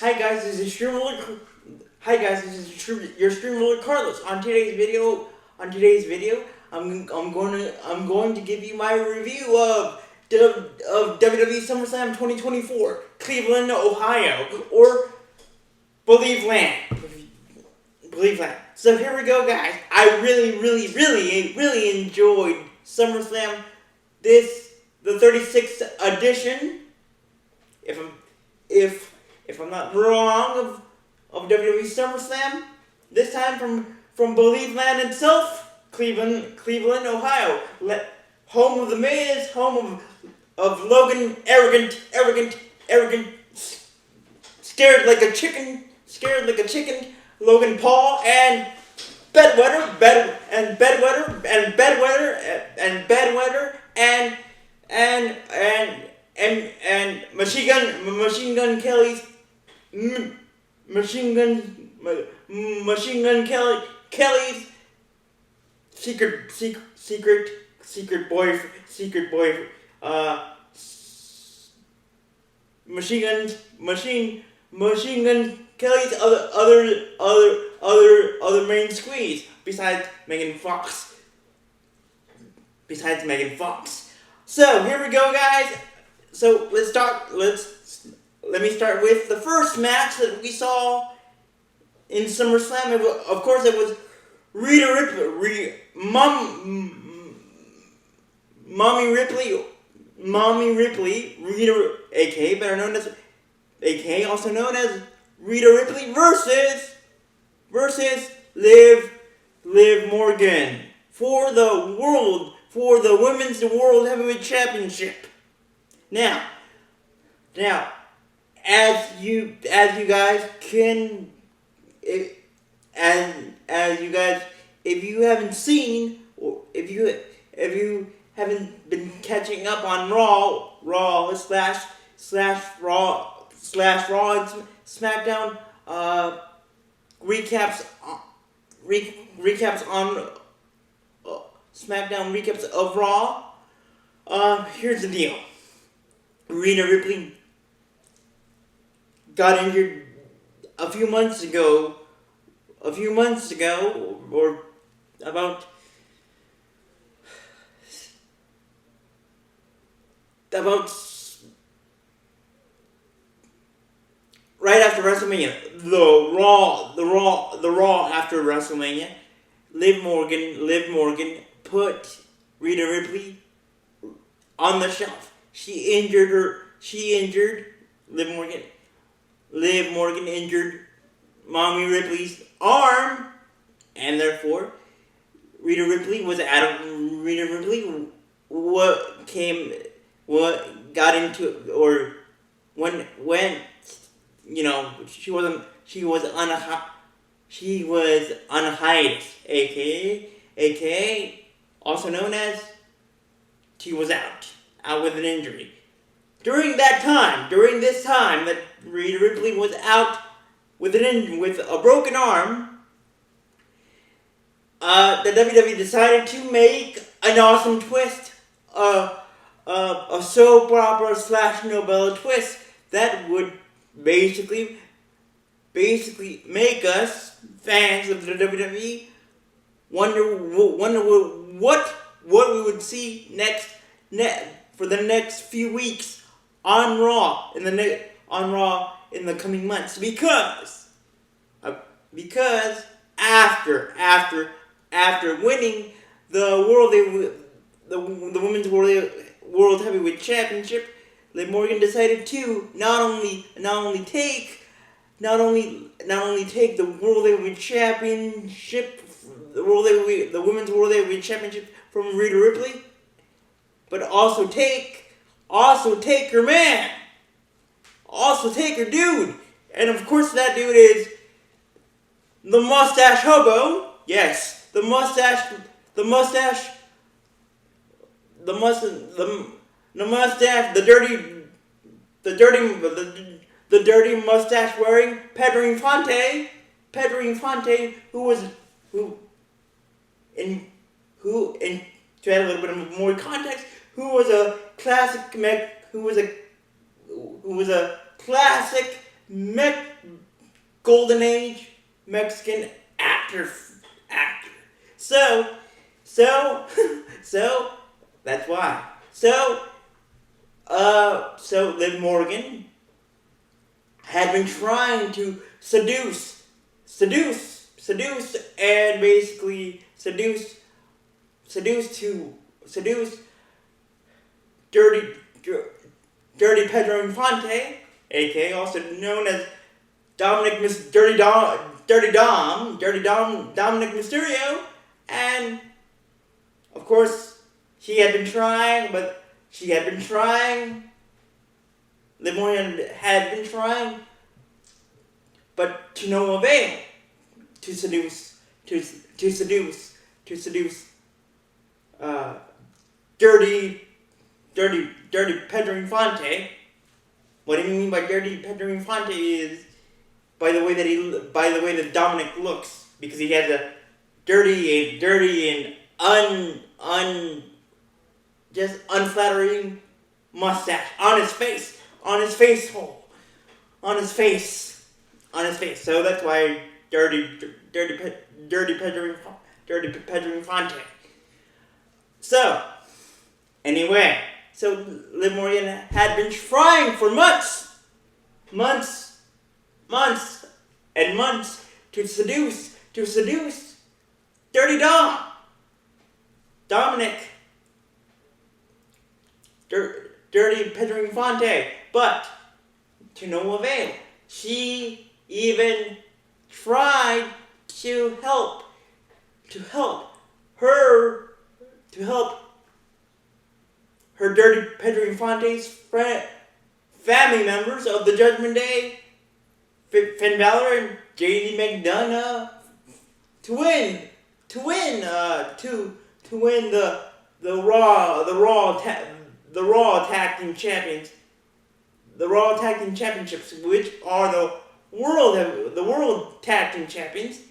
Hi guys, this is your streamer Carlos. On today's video, I'm going to give you my review of WWE SummerSlam 2024, Cleveland, Ohio, or Believe Land. So here we go, guys. I really enjoyed SummerSlam. The 36th edition. If I'm not wrong, of WWE SummerSlam, this time from Believe Land itself, Cleveland, Ohio, home of The Miz, home of Logan, arrogant, scared like a chicken, Logan Paul, and Bedwetter, and Machine Gun Kelly's Kelly's secret boyfriend, Machine Gun Kelly's other main squeeze besides Megan Fox. So here we go, guys. So let me start with the first match that we saw in SummerSlam. Of course, it was Rhea Ripley, aka also known as Rhea Ripley versus Liv Morgan for the Women's World Heavyweight Championship. Now, as you guys can, if you haven't seen, or if you haven't been catching up on Raw slash Raw and SmackDown recaps on SmackDown recaps of Raw. Here's the deal. Rhea Ripley got injured a few months ago, or about right after WrestleMania, the Raw after WrestleMania. Liv Morgan put Rhea Ripley on the shelf. She injured Liv Morgan injured Mommy Ripley's arm, and therefore Rhea Ripley was out of she was on a hiatus, aka also known as she was out with an injury. During this time that Rhea Ripley was out with a broken arm, the WWE decided to make an awesome twist, a soap opera / novella twist that would basically make us fans of the WWE wonder what we would see next for the next few weeks on Raw in the coming months, because after winning the Women's World Heavyweight Championship, Liv Morgan decided to not only take the World Heavyweight Championship, the Women's World Heavyweight Championship from Rhea Ripley, but also take her man, take her dude, and of course that dude is the mustache hobo. Yes, the dirty mustache wearing Pedro Infante, who to add a little bit more context, who was a classic golden age Mexican actor. So, so, so, that's why. So Liv Morgan had been trying to seduce, and basically seduce dirty Pedro Infante, aka also known as Dominic Dominic Mysterio, and of course she had been trying, Liv Morgan had been trying, but to no avail, to seduce dirty Pedro Infante. What I mean by dirty Pedro Infante is by the way that Dominic looks, because he has a dirty and just unflattering mustache on his face hole, on his face. So that's why dirty Pedro Infante. So anyway, so Liv Morgan had been trying for months and months to seduce Dirty Dominic, Dirty Pedro Infante, but to no avail. She even tried to help her Dirty Pedro Infante's family members of the Judgment Day, Finn Balor and JD McDonough, to win the Raw Tag Team Championships, which are the World Tag Team Champions,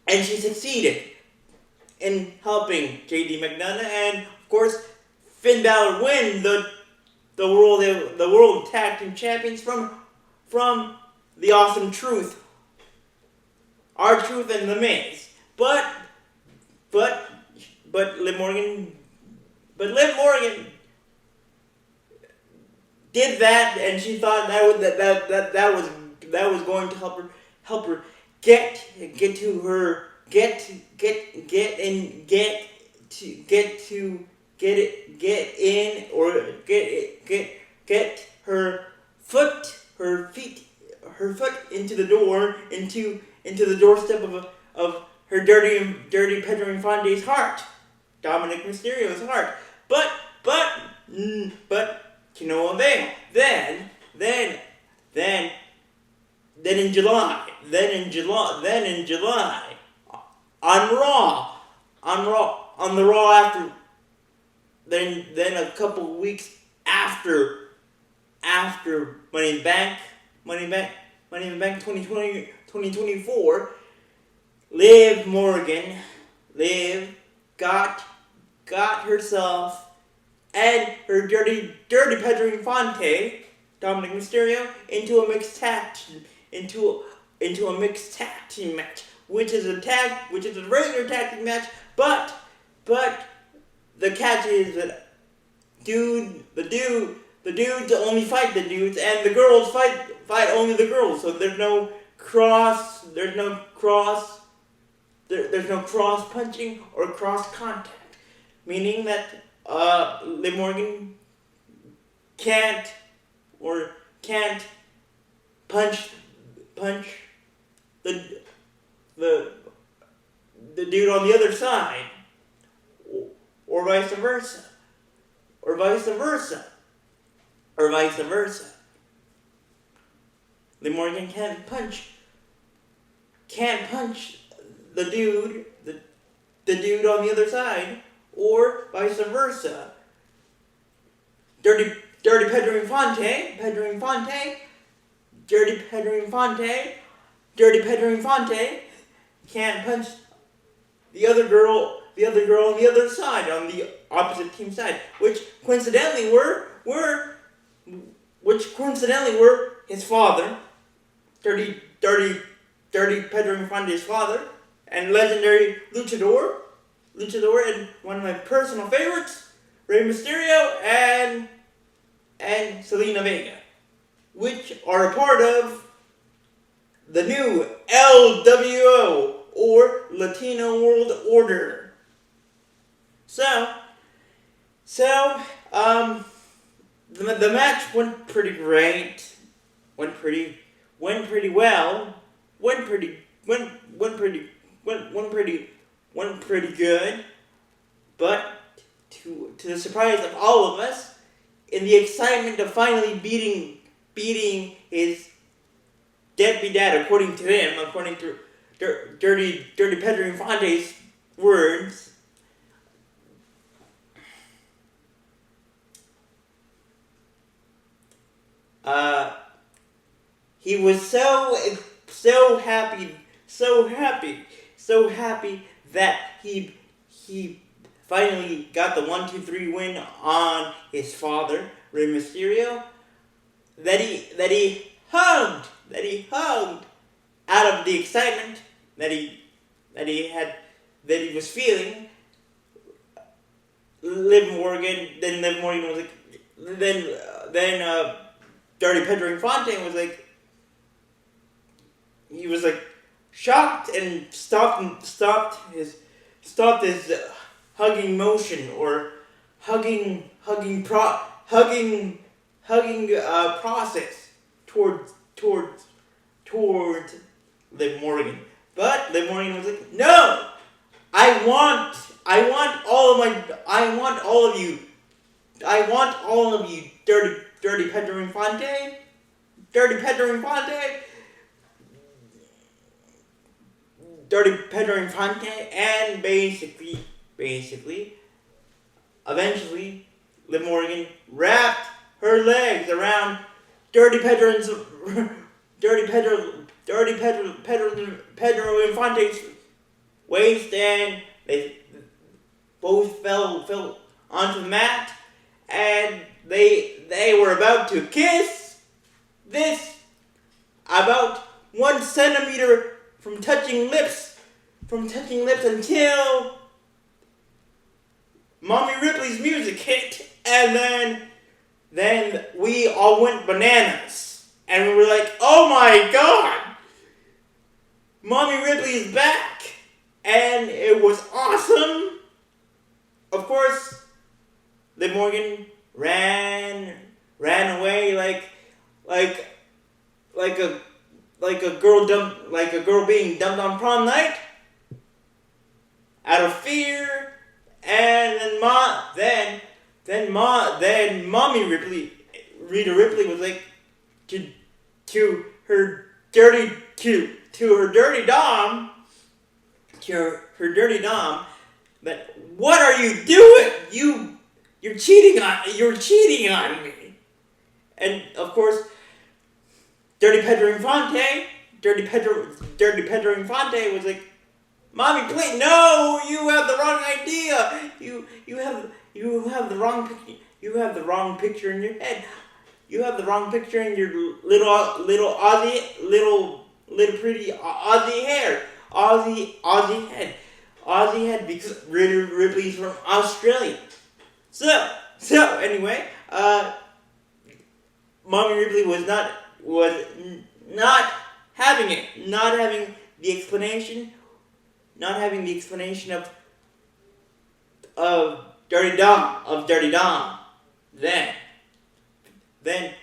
and she succeeded in helping JD McDonough and of course Finn Balor win the World Tag Team Champions from the Awesome Truth, R-Truth and The Miz. But Liv Morgan did that, and she thought that was going to help her get her foot into the door, into the doorstep of her dirty Pedro Infante's heart, Dominic Mysterio's heart. But to no avail. Then in July, on the Raw after, then a couple weeks after Money in the Bank 2024, Liv Morgan got herself and her dirty Pedro Infante, Dominic Mysterio, into a mixed tag team match, which is a regular tag team match, but the catch is that the dudes only fight the dudes, and the girls fight only the girls. So there's no cross punching or cross contact, meaning that Liv Morgan can't punch the dude on the other side, or vice versa. Liv Morgan can't punch the dude on the other side, or vice versa. Dirty Pedro Infante can't punch the other girl on the other side, on the opposite team side, which coincidentally were his father, Dirty Dirty Pedro Infante's father, and legendary luchador, and one of my personal favorites, Rey Mysterio and Selena Vega, which are a part of the new LWO, or Latino World Order. So the match went pretty great, went pretty well, went pretty good, but to the surprise of all of us, in the excitement of finally beating his deadbeat dad, according to Dirty Pedro Infante's words, he was so happy that he finally got the 1-2-3 win on his father, Rey Mysterio, that he hugged out of the excitement that he was feeling. Liv Morgan was like, then Dirty Pedro Infante was like, he was like shocked and stopped his hugging motion, or hugging process towards Liv Morgan. But Liv Morgan was like, no, I want all of you, Dirty Pedro Infante, and basically, eventually, Liv Morgan wrapped her legs around Dirty Pedro Infante's waist, and they both fell onto the mat, and they were about to kiss. This about 1 centimeter from touching lips until Mommy Ripley's music hit, and then we all went bananas, and we were like, oh my god, Mommy Ripley is back, and it was awesome. Of course, Liv Morgan ran away like a girl being dumped on prom night, out of fear, and then Mommy Ripley, Rita Ripley, was like to her dirty dom, that, what are you doing? You're cheating on me. And of course, Dirty Pedro Infante was like, Mommy, please, no, you have the wrong idea. You have the wrong picture in your head. You have the wrong picture in your little pretty Aussie hair. Aussie head, because Ripley's from Australia. So anyway, Mommy Ripley was not having it, not having the explanation of Dirty Dom. Then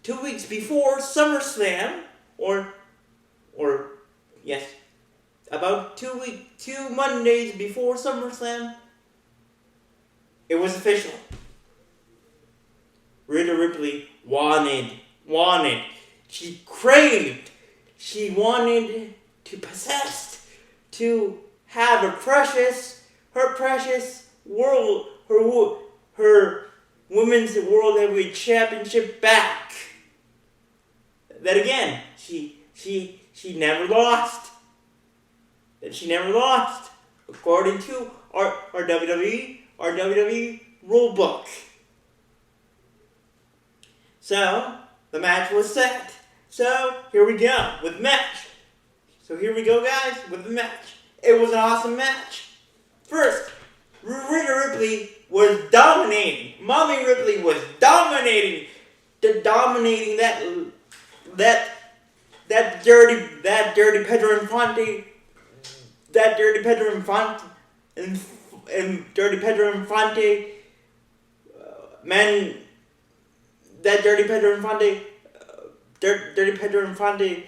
2 weeks before SummerSlam, or yes, about 2 Mondays before SummerSlam, it was official. Rita Ripley wanted, she craved, she wanted to possess, to have her precious world, her Women's World Heavyweight Championship back. That again, she never lost. According to our WWE rule book. So the match was set. So here we go with the match. So here we go, guys, with the match. It was an awesome match. First, Rhea Ripley was dominating. Mommy Ripley was dominating that dirty Pedro Infante, and dirty Pedro Infante, man, that dirty Pedro Infante, dirty Pedro Infante,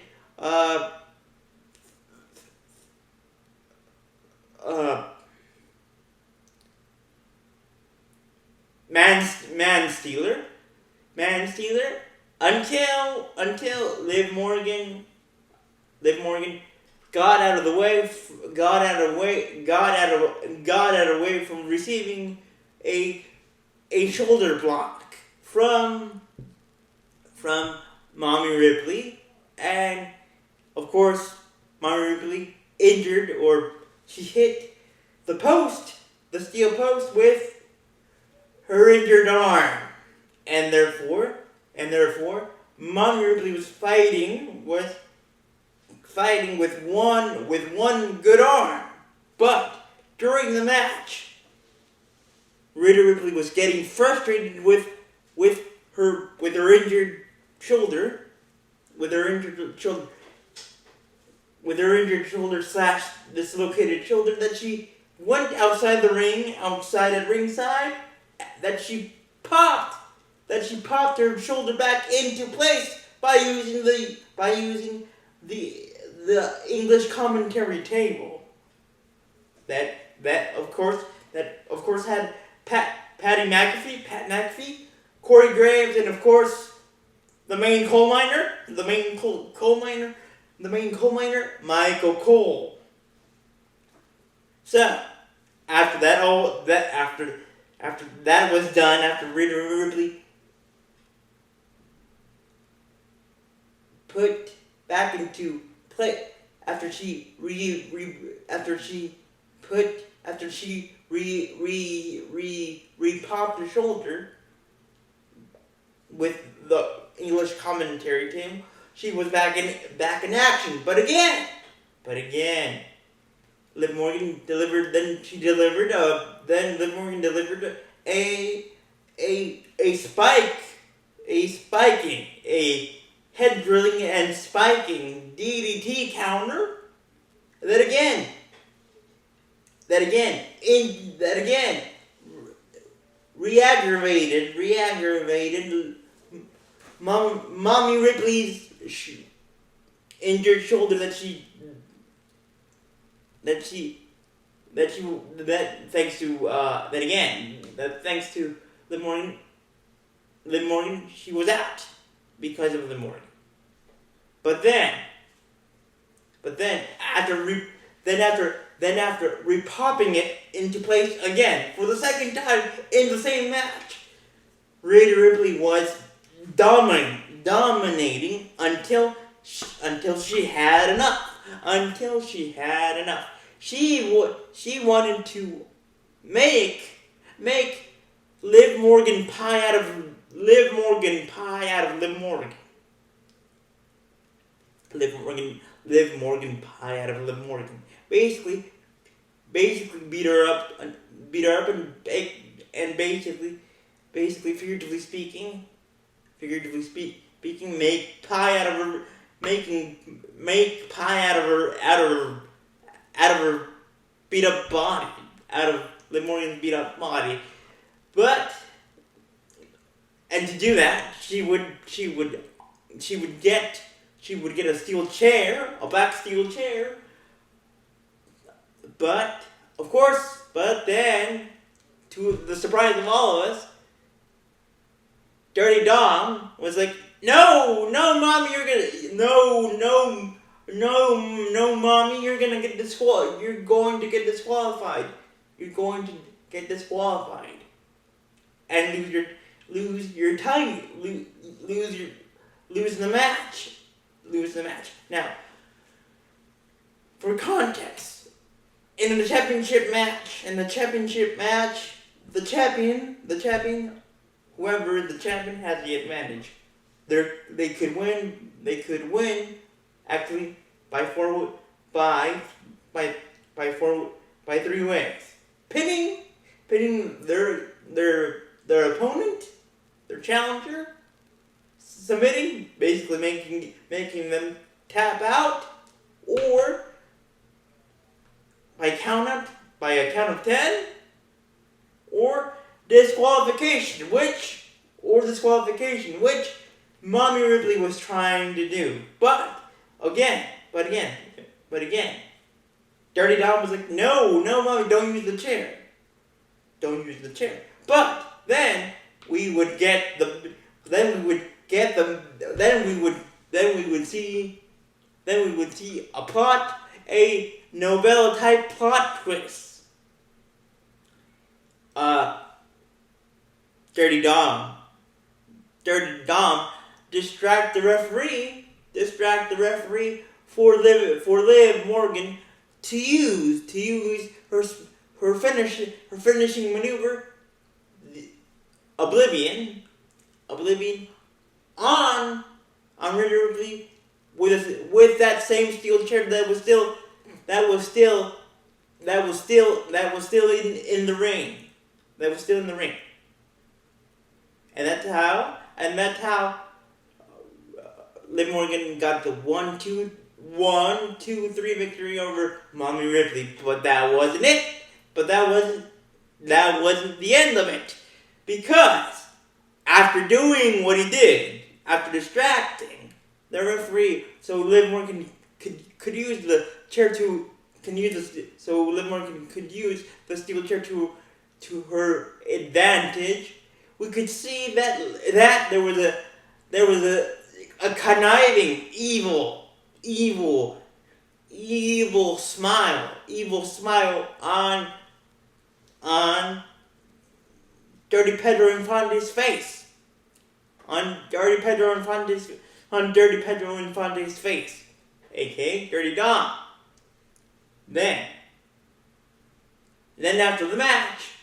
man stealer, until Liv Morgan got out of the way from receiving a shoulder block from Mommy Ripley, and of course Mommy Ripley injured, or she hit the steel post with her injured arm, and therefore Mommy Ripley was fighting with one good arm. But during the match, Rhea Ripley was getting frustrated with her injured shoulder, with her injured shoulder / dislocated shoulder, that she went outside at ringside, that she popped her shoulder back into place by using the English commentary table. That of course had Pat McAfee, Corey Graves, and of course the main coal miner, Michael Cole. So after that was done, after Rhea Ripley put back into play, after she re-popped her shoulder with the English commentary team, she was back in action. But again, Liv Morgan delivered. Then Liv Morgan delivered a head drilling and spiking DDT counter. That again re-aggravated Mommy Ripley's injured shoulder thanks to Liv Morgan, she was out because of Liv Morgan. But then after re-popping it into place again for the second time in the same match, Rhea Ripley was dominating until she had enough. She wanted to make Liv Morgan pie out of Liv Morgan. Basically beat her up and basically figuratively speaking, make pie out of her beat up body, out of Liv Morgan's beat up body. And to do that, she would get a steel chair, a back steel chair. But then, to the surprise of all of us, Dirty Dom was like, No, mommy, mommy, you're going to get disqualified. You're going to get disqualified. And lose the match. Now, for context, in the championship match, the champion, whoever the champion has the advantage. They could win win actually by by 3 wins, pinning their opponent, their challenger, submitting, basically making them tap out, or by a count of 10, or disqualification, which Mommy Ripley was trying to do. But again, Dirty Dom was like, no, Mommy, don't use the chair. But then we would see a novella type plot twist. Dirty Dom distract the referee for Liv Morgan to use her finishing maneuver, Oblivion on Rhea Ripley with that same steel chair that was still in the ring. And that's how Liv Morgan got the 1-2-3 victory over Mommy Ripley. But that wasn't it. That wasn't the end of it. Because after doing what he did, after distracting the referee, so Liv Morgan could use the chair Liv Morgan could use the steel chair to her advantage, we could see that there was a conniving, evil smile on Dirty Pedro Infante's face. On Dirty Pedro Infante's face, aka Dirty Dom. Then after the match,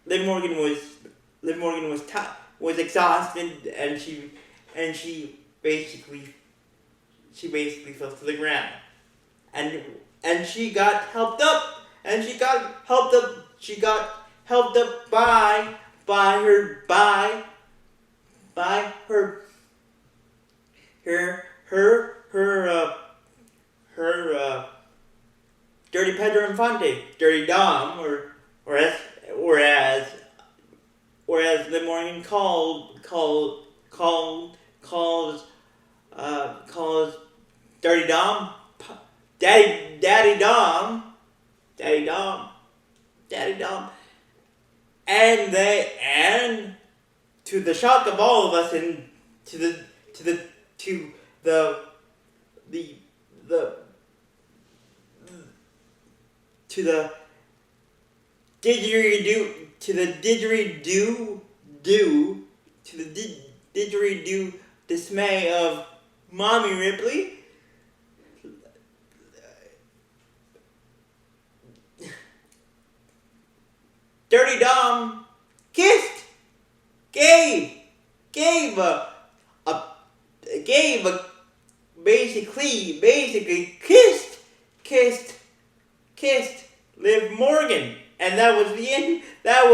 Liv Morgan was exhausted, and she basically fell to the ground, and she got helped up by her Dirty Pedro Infante, Dirty Dom, or as Liv Morgan calls Dirty Dom, Daddy Dom, and to the shock of all of us, and to the didgeridoo dismay of Mommy Ripley, Dirty Dom basically kissed Liv Morgan, and that was the end. That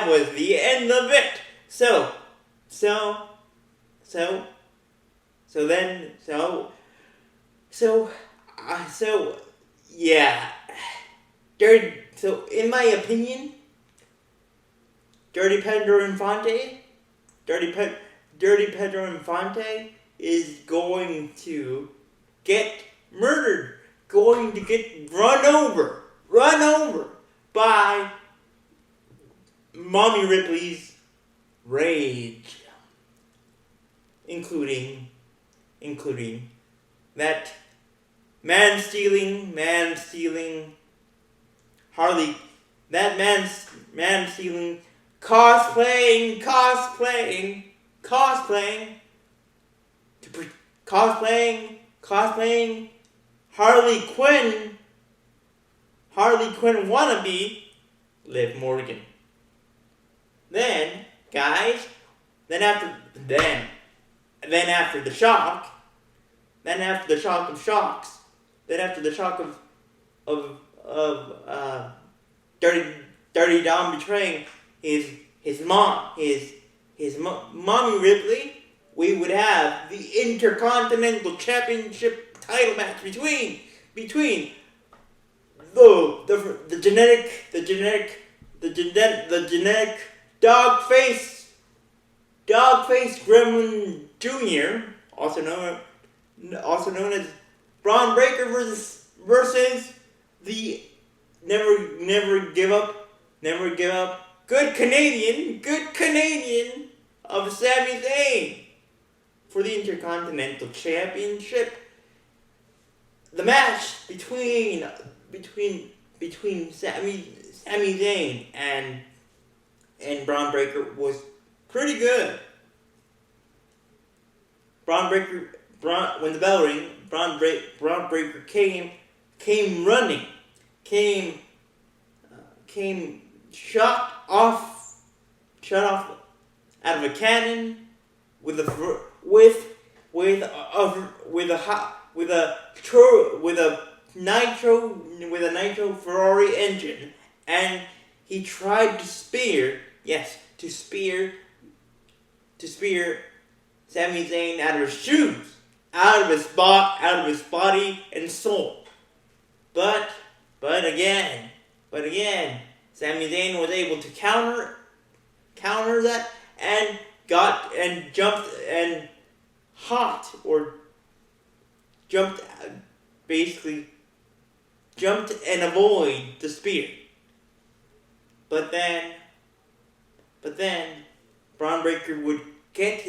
was the end of it. So yeah. So in my opinion, Dirty Pedro Infante is going to get murdered, going to get run over by Mommy Ripley's rage, including that man-stealing Harley, that man-stealing cosplaying Harley Quinn wannabe Liv Morgan. Then, guys, then after the shock, then after the shock of shocks, then after the shock of Dirty Dom betraying his mommy Ripley, we would have the Intercontinental Championship title match between the genetic dog-faced Gremlin Jr., also known as Braun Breaker versus the never give up good Canadian of Sami Zayn for the Intercontinental Championship. The match between Sami Zayn and Braun Breaker was pretty good. When the bell rang, Braun Breaker came running, came shot off out of a cannon with a nitro Ferrari engine, and he tried to spear Sami Zayn out of his shoes, out of his body and soul. But again, Sami Zayn was able to counter that and jumped and avoid the spear. But then Braun Breaker would get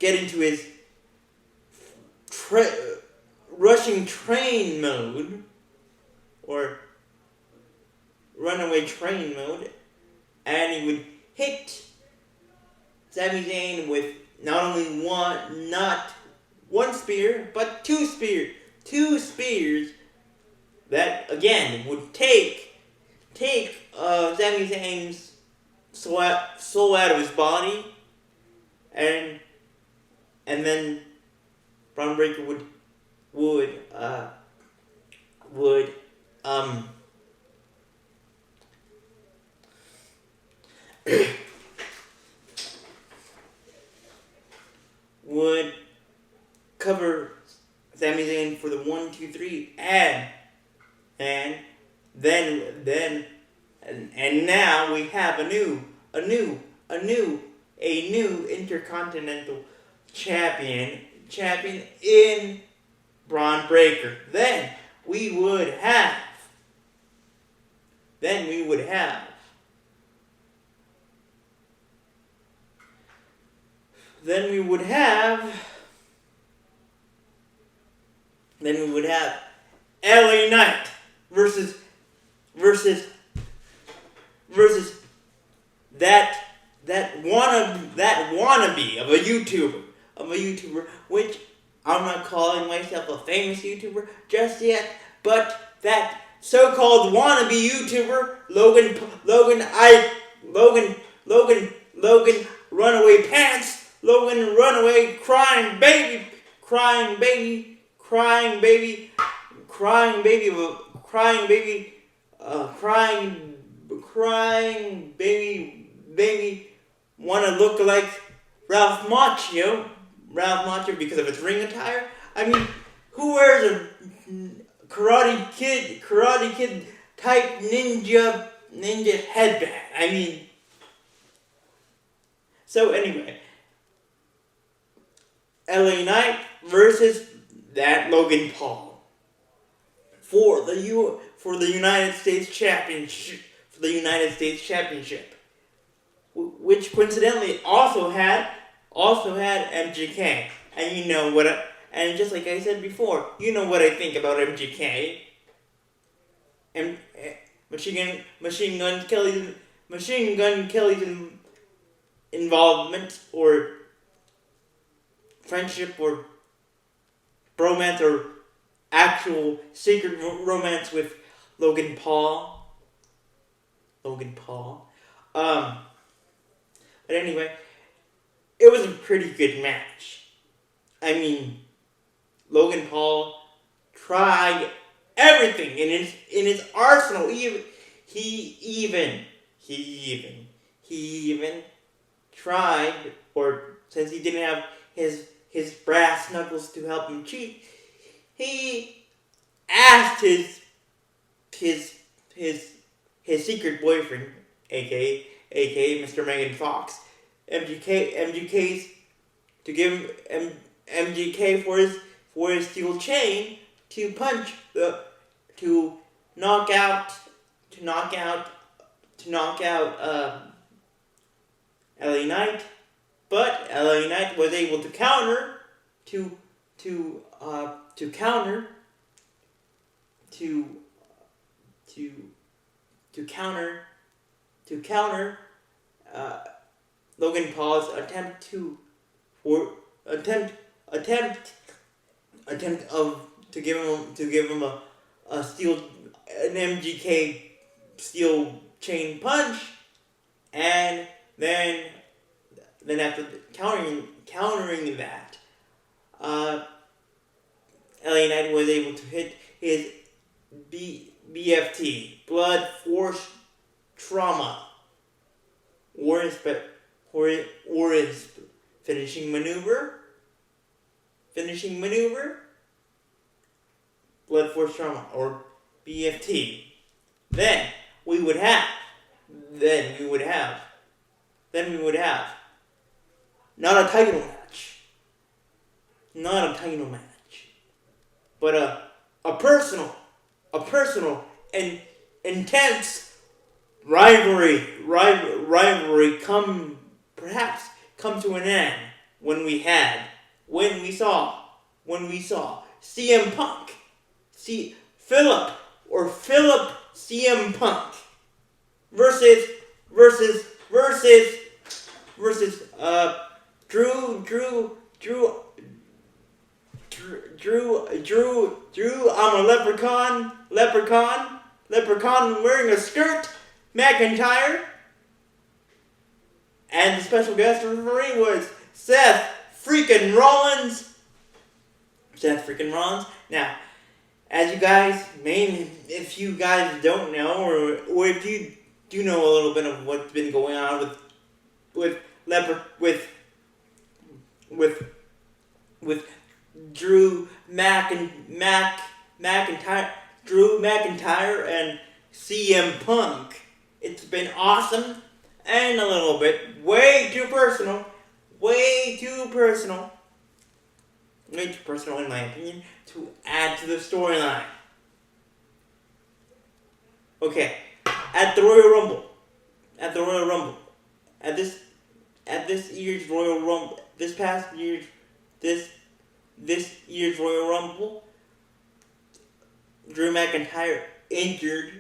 into his rushing train mode, or runaway train mode, and he would hit Sami Zayn with not one spear, but two spears that again would take Sami Zayn's soul out of his body, and then Braun Breaker would cover Sami Zayn for the 1, 2, 3, and now we have a new Intercontinental champion in Braun Breaker. Then we would have LA Knight versus that wannabe of a YouTuber, which I'm not calling myself a famous YouTuber just yet, but that so-called wannabe YouTuber, Logan Runaway Pants, Logan Runaway Crying Baby wanna look like Ralph Macchio because of his ring attire. I mean, who wears a Karate Kid type ninja headband? I mean, so anyway, LA Knight versus that Logan Paul for the United States Championship, which coincidentally also had MGK. And you know what? And just like I said before, you know what I think about MGK. And Machine Gun Kelly's involvement or friendship or bromance or actual secret romance with Logan Paul. But anyway, it was a pretty good match. I mean, Logan Paul tried everything in his arsenal. He even tried, or since he didn't have his brass knuckles to help him cheat, he asked his secret boyfriend, aka Mr. Megan Fox, MGK's to give him MGK for his steel chain to punch to knock out LA Knight, but LA Knight was able to counter to counter Logan Paul's attempt to give him a steel an MGK steel chain punch, and then after countering that, LA Knight was able to hit his BFT, blood force trauma, or his finishing maneuver, blood force trauma, or BFT. Then we would have not a title match, but a personal and intense rivalry come to an end when we saw CM Punk, Philip CM Punk versus Drew, I'm a leprechaun wearing a skirt, McIntyre, and the special guest referee was Seth freaking Rollins. Now, as you guys if you guys don't know, or if you do know a little bit of what's been going on with Drew McIntyre and CM Punk, it's been awesome and a little bit way too personal in my opinion, to add to the storyline. Okay, at this year's Royal Rumble, this year's Royal Rumble, Drew McIntyre injured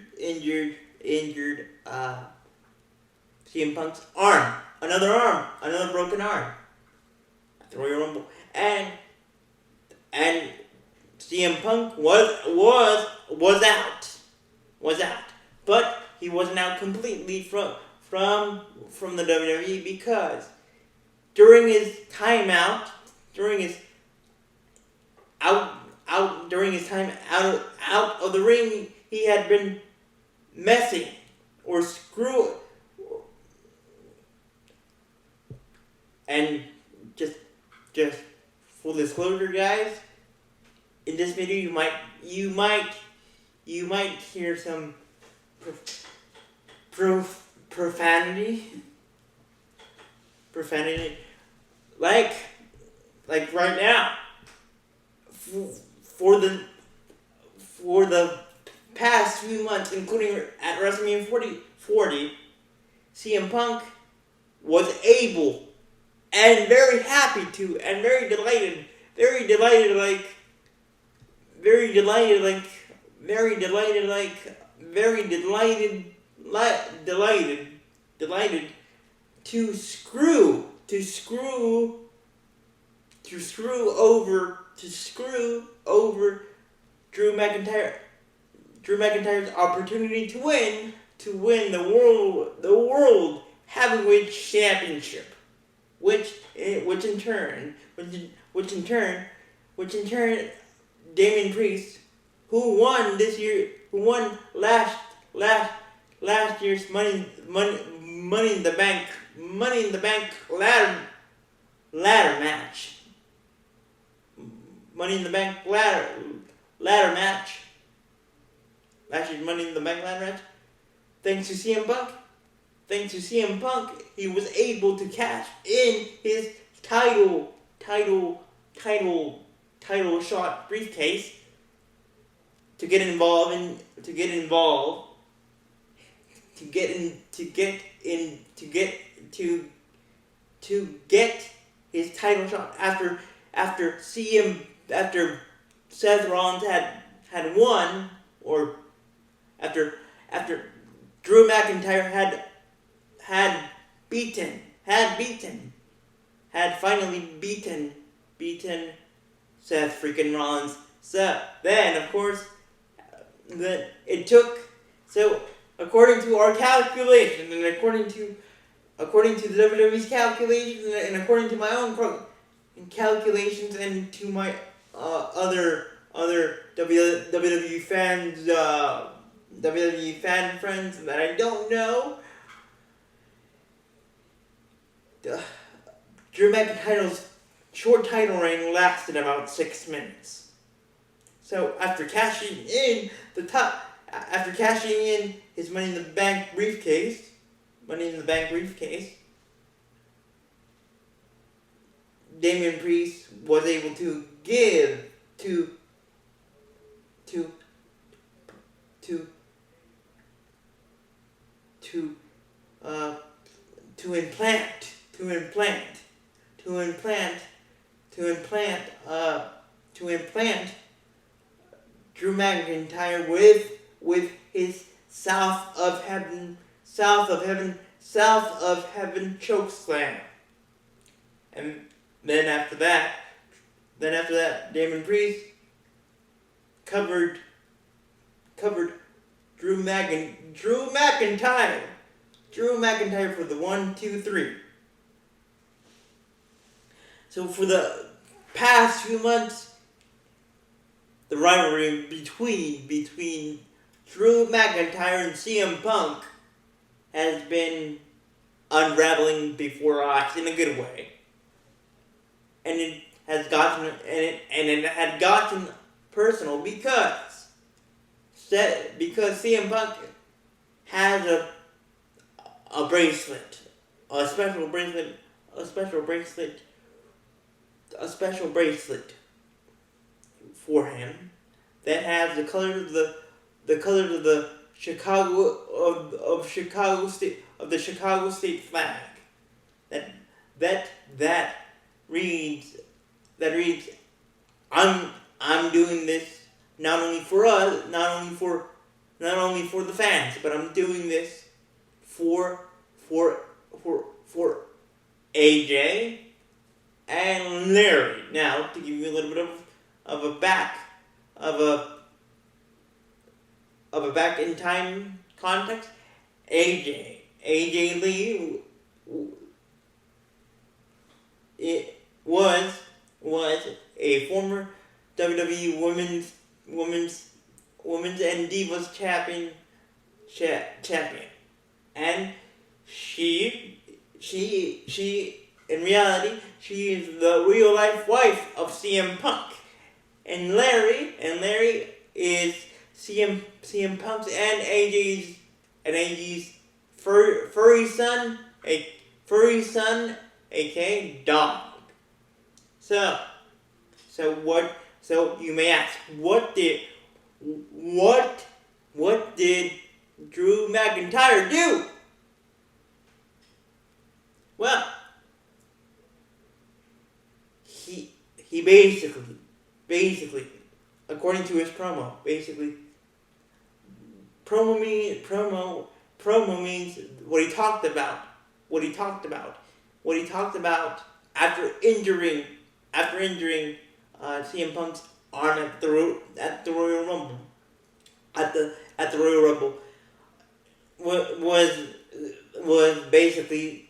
CM Punk's arm, another broken arm at the Royal Rumble, and CM Punk was out, but he wasn't out completely from the WWE, because during his time out of the ring, he had been messing or screwing. And just full disclosure, guys, in this video you might hear some profanity, like right now. For the past few months, including at WrestleMania 40, CM Punk was able and very happy to, and very delighted, to screw over Drew McIntyre's opportunity to win the world heavyweight championship, which which in turn, Damian Priest, who won last year's Money in the Bank ladder match. Money in the Bank ladder match. Last year's Money in the Bank ladder match. Thanks to CM Punk, he was able to cash in his title shot briefcase to get his title shot after Seth Rollins had won, or after Drew McIntyre had finally beaten Seth freaking Rollins. So then, of course, according to our calculations, and according to the WWE's calculations, and according to my own calculations, and to my other WWE fans, WWE fan friends that I don't know, Drew McIntyre's short title reign lasted about 6 minutes. So after cashing in his Money in the Bank briefcase, Damian Priest was able to give to implant Drew McIntyre with his South of Heaven choke slam. And then after that, Damian Priest covered Drew McIntyre for the 1, 2, 3. So for the past few months, the rivalry between Drew McIntyre and CM Punk has been unraveling before our eyes in a good way, and it had gotten personal because CM Punk has a special bracelet for him that has the colors of the Chicago State flag. That reads I'm doing this not only for us, not only for the fans, but I'm doing this for AJ and Larry. Now, to give you a little bit of a back in time context, AJ Lee was a former WWE women's and Divas champion, and she in reality, she is the real life wife of CM Punk, and Larry is CM Punk's and AJ's furry son, aka dog. So you may ask, what did Drew McIntyre do? Well, he basically, according to his promo, promo means what he talked about after injuring CM Punk's arm at the Royal Rumble. At the Royal Rumble was basically,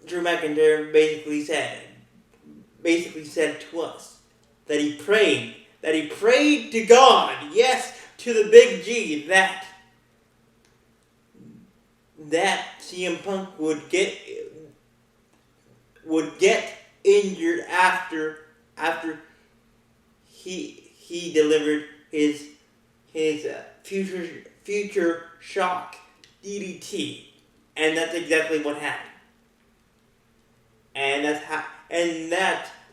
Drew McIntyre basically said basically said to us that he prayed to God, yes, to the big G, that CM Punk would get injured after he delivered his future shock DDT, and that's exactly what happened. And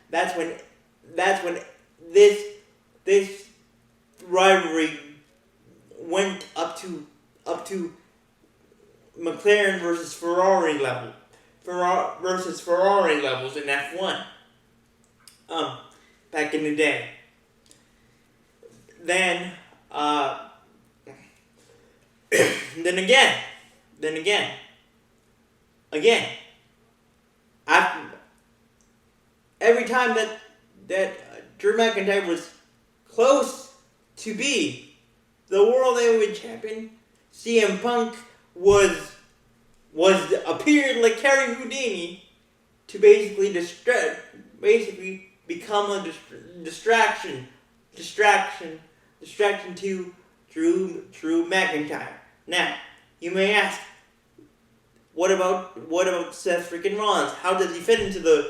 that's when this rivalry went up to McLaren versus Ferrari levels in F1. Back in the day. Then again, after every time that Drew McIntyre was close to be the World Heavyweight Champion, CM Punk was appeared like Harry Houdini to basically become a distraction to Drew McIntyre. Now, you may ask, what about Seth freaking Rollins? How does he fit into this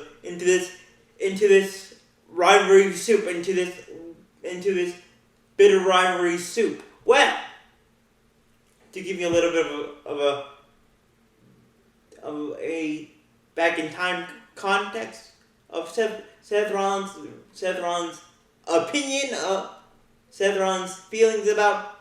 rivalry soup, into this bitter rivalry soup? Well, to give you a little bit of a back in time context of Seth Rollins' opinion, Seth Rollins' feelings about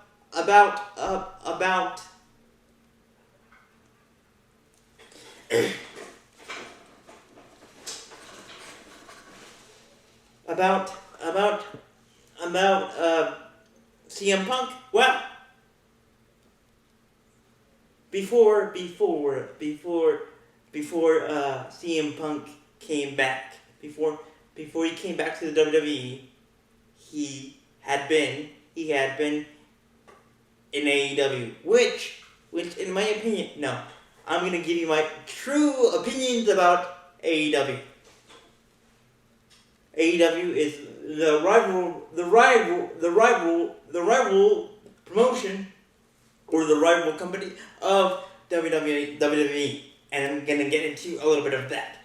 CM Punk. Well, before CM Punk came back, before he came back to the WWE, he had been in AEW, which in my opinion, no, I'm gonna give you my true opinions about AEW. AEW is the rival promotion, or the rival company of WWE, and I'm gonna get into a little bit of that.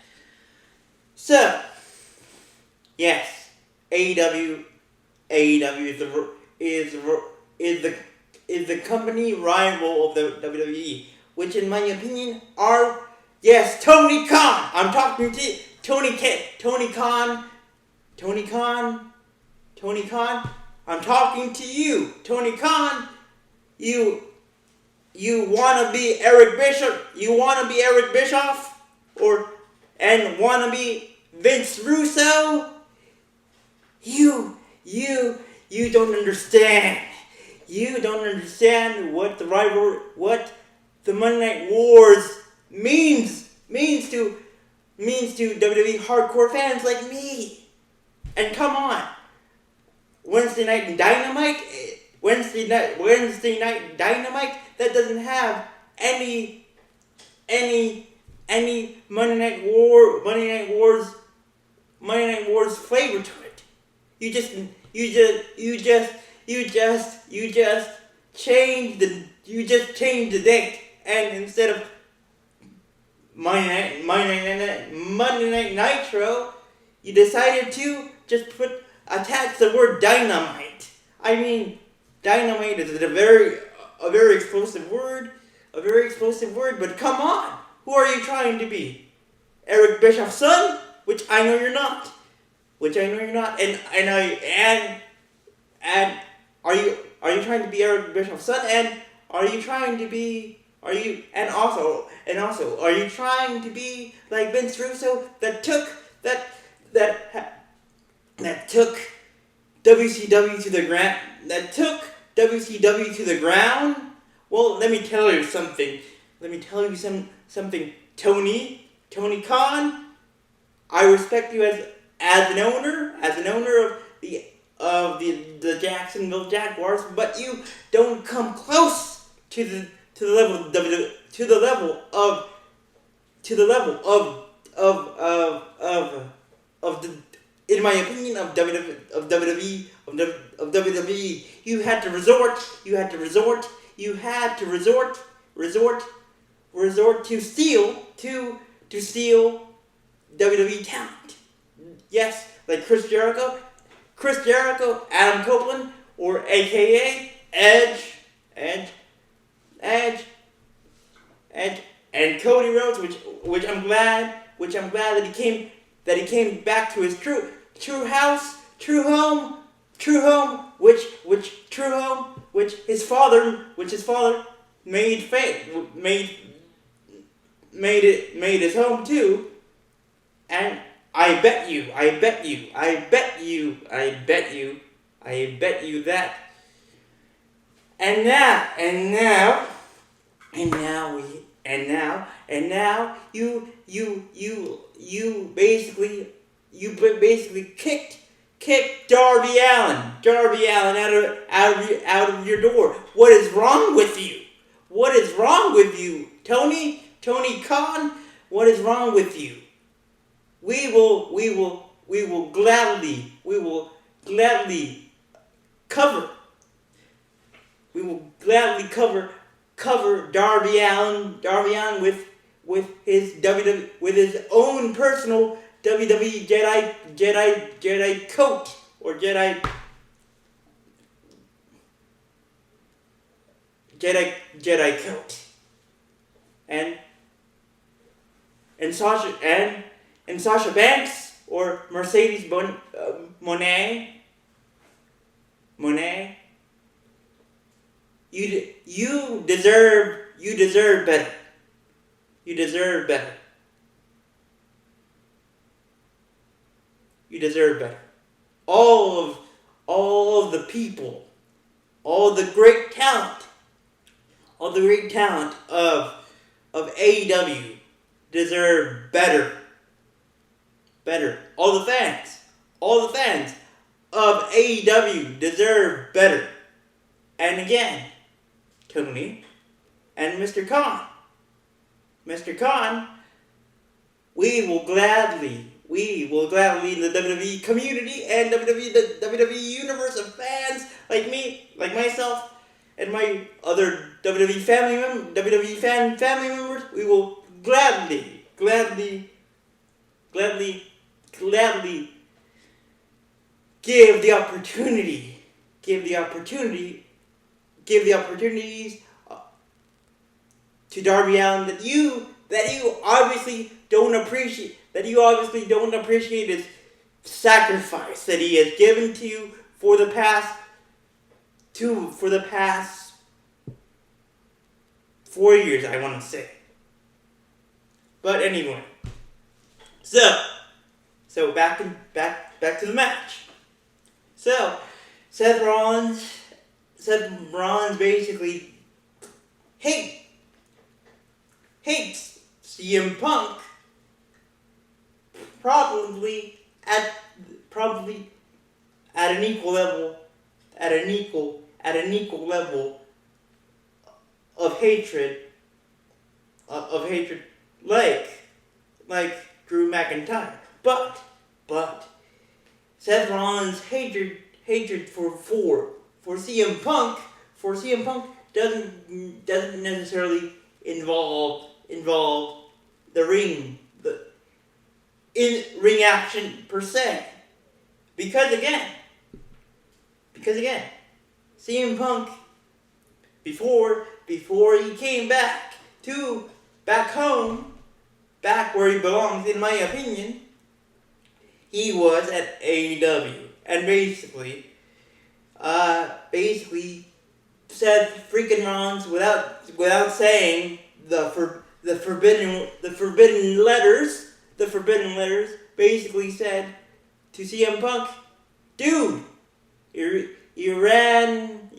So, yes, AEW is the company rival of the WWE, which in my opinion are, yes, Tony Khan. I'm talking to Tony Khan. I'm talking to you, Tony Khan. You wanna be Eric Bischoff, and wanna be Vince Russo? You don't understand. You don't understand what the Monday Night Wars means to WWE hardcore fans like me. And come on, Wednesday Night Dynamite, that doesn't have any Monday Night Wars flavor to it. You just change the date, and instead of Monday Night Nitro, you decided to just attach the word dynamite. I mean, dynamite is a very explosive word, but come on, who are you trying to be? Eric Bischoff's son? Which I know you're not. And are you trying to be Eric Bischoff's son? And are you trying to be are you trying to be like Vince Russo that took WCW to the ground? Well, let me tell you something. Tony Khan, I respect you as an owner of the Jacksonville Jaguars, but you don't come close to the level of in my opinion, of WWE. You had to resort to steal WWE talent. Yes, like Chris Jericho, Adam Copeland, or AKA Edge, and Cody Rhodes, which I'm glad that he came back to his true home, which his father made his home too. And I bet you that. And now you basically kicked Darby Allin out of your door. What is wrong with you, Tony Khan? What is wrong with you? We will gladly cover Darby Allin with his own personal WWE Jedi coat, or Jedi coat, and Sasha Banks or Mercedes Moné. You deserve better. You deserve better. All of the people, all the great talent of AEW deserve better. All the fans of AEW deserve better. And again, Tony and Mr. Khan, we will gladly, the WWE community and the WWE universe of fans like me, like myself, and my other WWE family members, we will gladly give the opportunities to Darby Allin that you obviously don't appreciate. That you obviously don't appreciate his sacrifice that he has given to you for the past 4 years, I want to say. But anyway, so back to the match. So Seth Rollins basically hates CM Punk probably at an equal level of hatred like Drew McIntyre. But Seth Rollins' hatred for CM Punk doesn't necessarily involve the ring action per se. Because again, CM Punk before he came back home, back where he belongs, in my opinion, he was at AEW, and basically Seth freaking Rollins, without saying the forbidden letters, basically said to CM Punk, dude, you ran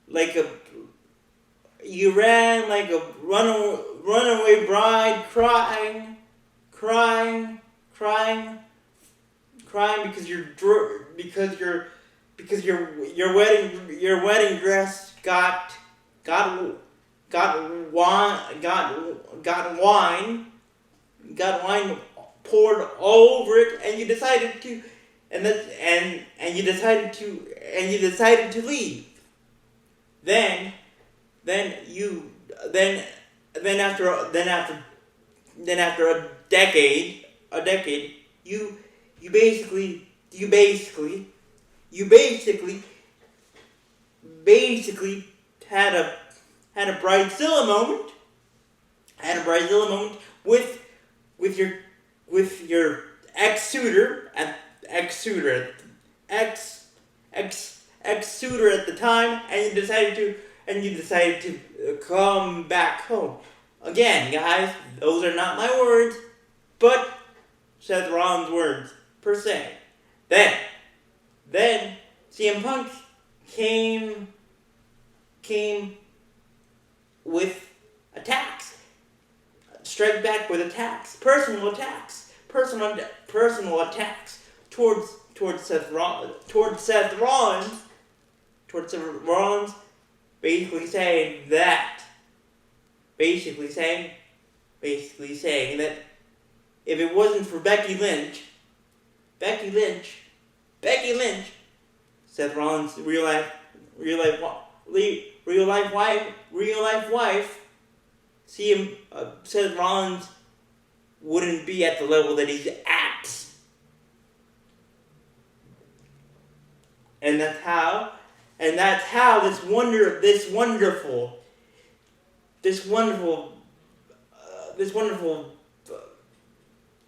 like a runaway bride, crying because your wedding dress got wine poured all over it, and you decided to, and you decided to leave. Then after a decade, you basically had a bridezilla moment, with your ex-suitor at the time, and you decided to come back home. Again, guys, those are not my words, but Seth Rollins' words per se. Then CM Punk came with attacks, strike back with attacks, personal attacks towards Seth Rollins, basically saying that if it wasn't for Becky Lynch, Seth Rollins' real life wife, Seth Rollins wouldn't be at the level that he's at, and that's how this wonderful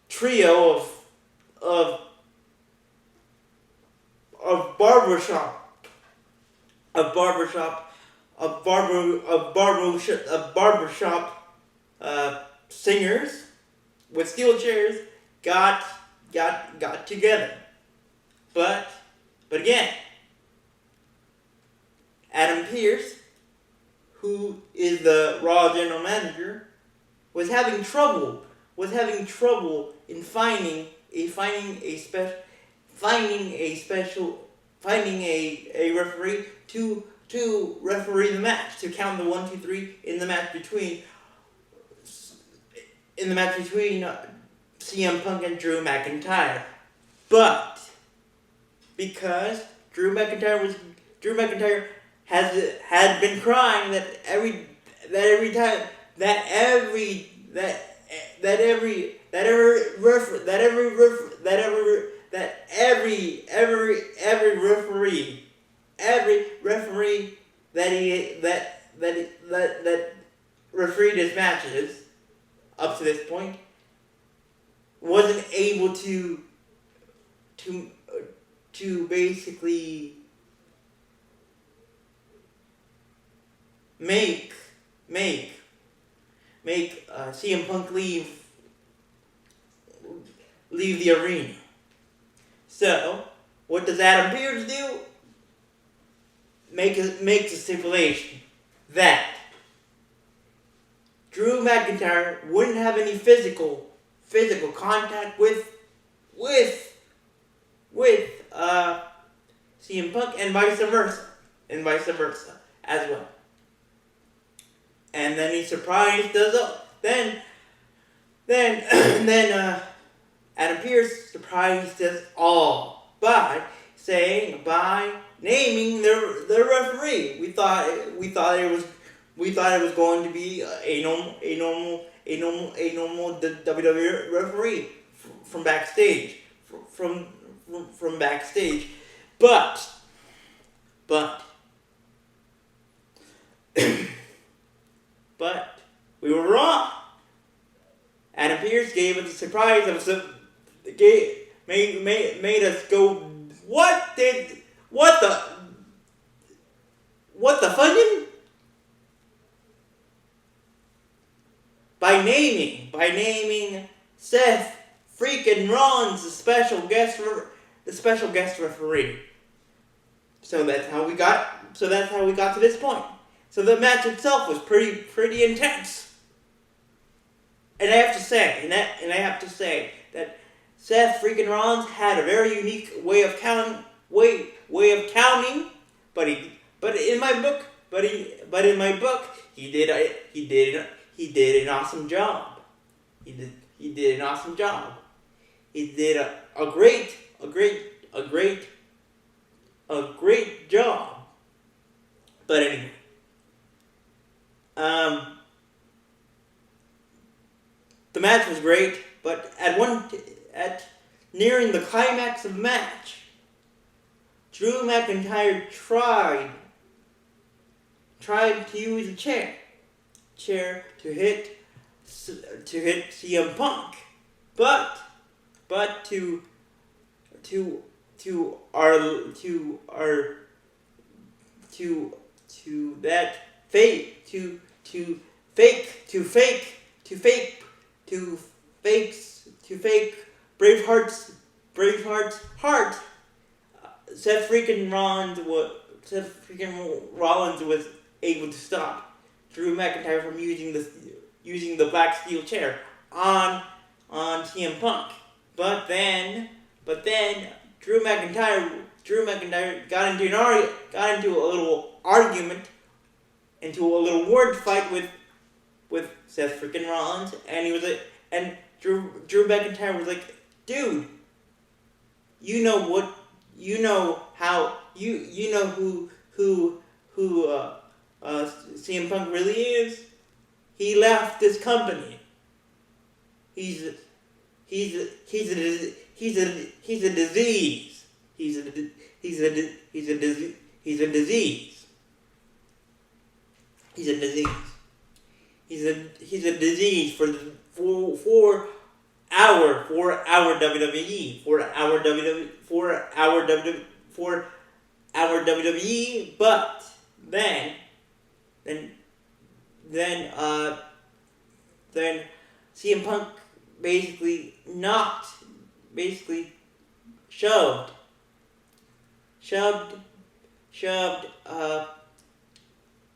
trio of barbershop singers with steel chairs got together. But again, Adam Pearce, who is the Raw general manager, was having trouble in finding a referee to referee the match, to count the 1, 2, 3 in the match between CM Punk and Drew McIntyre. But because Drew McIntyre had been crying that every referee that refereed his matches up to this point wasn't able to basically make CM Punk leave the arena. So what does Adam Pearce do? Makes a stipulation that Drew McIntyre wouldn't have any physical contact with CM Punk, and vice versa as well. And then he surprised us. Then Adam Pearce surprised us all by naming the referee. We thought it was going to be a normal WWE referee from backstage, from backstage, but we were wrong. Adam Pearce gave us a surprise made us go, what the fucking? By naming Seth freaking Rollins the special guest referee. So that's how we got to this point. So the match itself was pretty intense. And I have to say that Seth freaking Rollins had a very unique way of counting, but in my book, he did an awesome job. He did an awesome job. he did a great job. But anyway, the match was great. But at nearing the climax of the match, Drew McIntyre tried to use a chair to hit CM Punk, but to that fake to fake Braveheart's heart. Seth freaking Rollins was able to stop Drew McIntyre from using the black steel chair on CM Punk. But then Drew McIntyre got into a little argument, into a little word fight with Seth freaking Rollins, and he was like, and Drew McIntyre was like, dude, you know who CM Punk really is? He left this company. He's a disease. He's a disease. He's a disease. He's a disease for our WWE, for our WWE, but then CM Punk basically shoved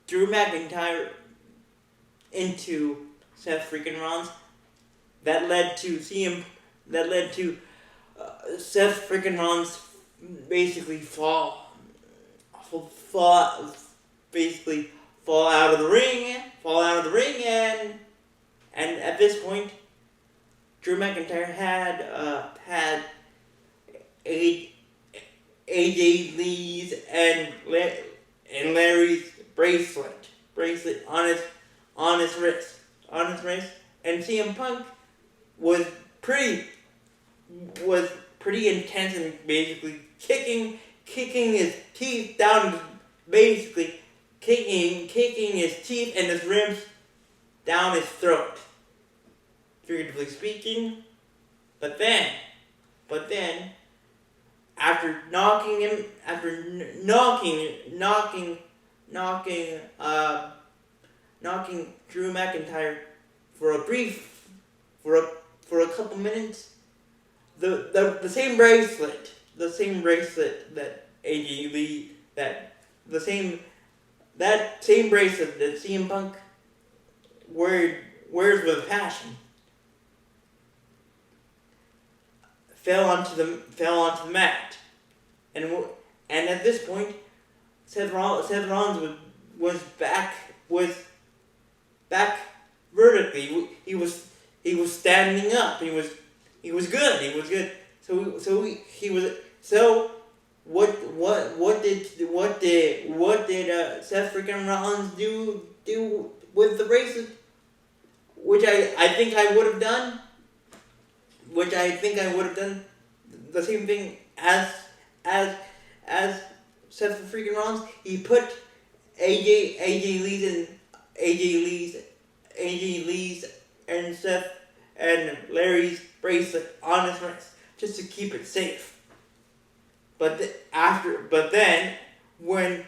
Drew McIntyre into Seth freaking Rollins. That led to Seth freaking Rollins basically fall out of the ring, and at this point, Drew McIntyre had AJ Lee's and Larry's bracelet on his wrist, and CM Punk was pretty intense and basically kicking his teeth down, basically kicking his teeth and his ribs down his throat, figuratively speaking. But then, after knocking Drew McIntyre for a couple minutes, the same bracelet that AJ Lee, that same bracelet that CM Punk wears with passion, fell onto the mat, and at this point, Seth Rollins was back vertically. He was standing up. He was good. What did Seth freaking Rollins do with the bracelet? Which I think I would have done. The same thing as Seth freaking Rollins. He put AJ Lee's and Seth and Larry's bracelet on his wrist just to keep it safe. But then when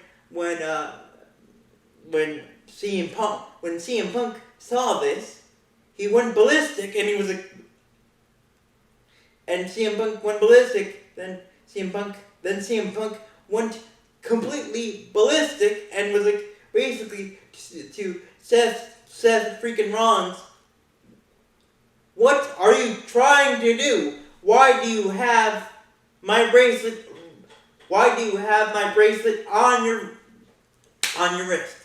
CM Punk saw this, he went ballistic, and he was like, and CM Punk went ballistic. Then CM Punk went completely ballistic and was like, basically to Seth freaking Rollins, what are you trying to do? Why do you have my bracelet? Why do you have my bracelet on your wrist?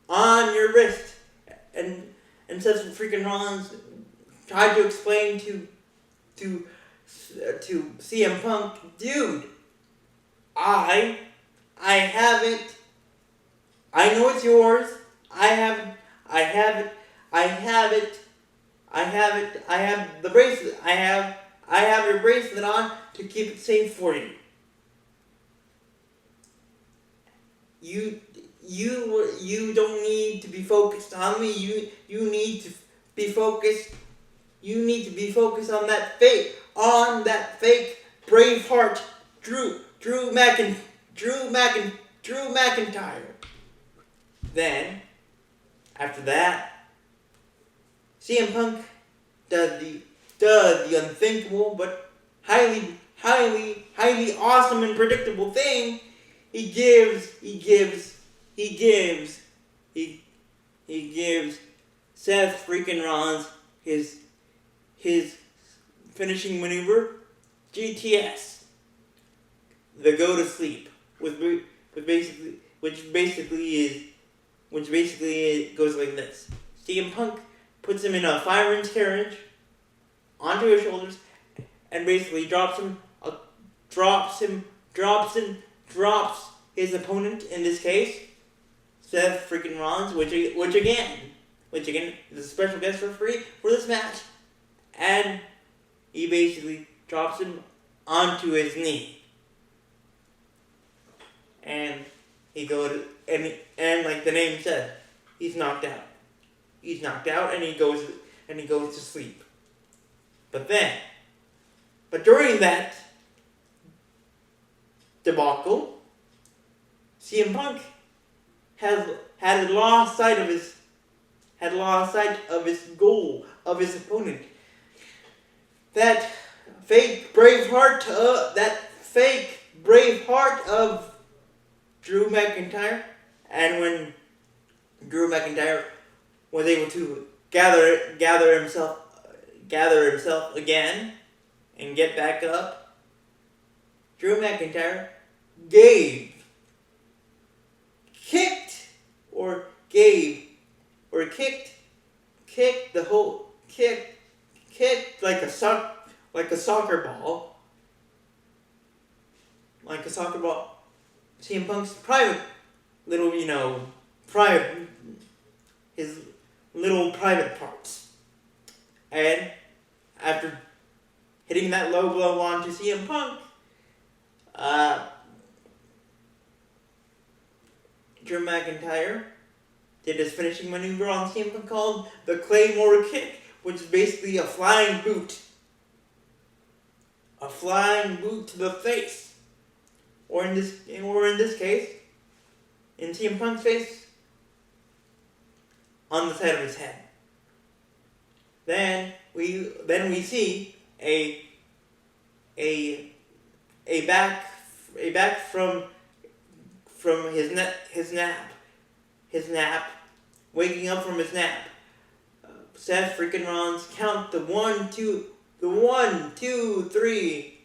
On your wrist. And Seth freaking Rollins tried to explain to to CM Punk, dude, I have it. I know it's yours. I have it. I have it. I have it. I have it. I have the bracelet. I have your bracelet on to keep it safe for you. You don't need to be focused on me. You need to be focused. You need to be focused on that fake Braveheart Drew McIntyre. Then, after that, CM Punk does the unthinkable but highly awesome and predictable thing. He gives Seth freaking Rollins his finishing maneuver, GTS, the go to sleep, which basically goes like this. CM Punk puts him in a fireman's carriage onto his shoulders and basically drops his opponent, in this case, Seth freaking Rollins, which again is a special guest referee for this match, and he basically drops him onto his knee, and he goes and like the name said, he's knocked out. He's knocked out, and he goes to sleep. But during that debacle, CM Punk had lost sight of his goal, of his opponent. That fake Braveheart of Drew McIntyre. And when Drew McIntyre was able to gather himself again and get back up, Drew McIntyre kicked like a soccer ball, CM Punk's his little private parts. And after hitting that low blow onto CM Punk, Drew McIntyre did his finishing maneuver on CM Punk called the Claymore Kick, which is basically a flying boot. A flying boot to the face. Or in this case, in CM Punk's face, on the side of his head. Then we see a back from his nap, waking up from his nap. Seth freaking Rollins count the 1, 2, 3,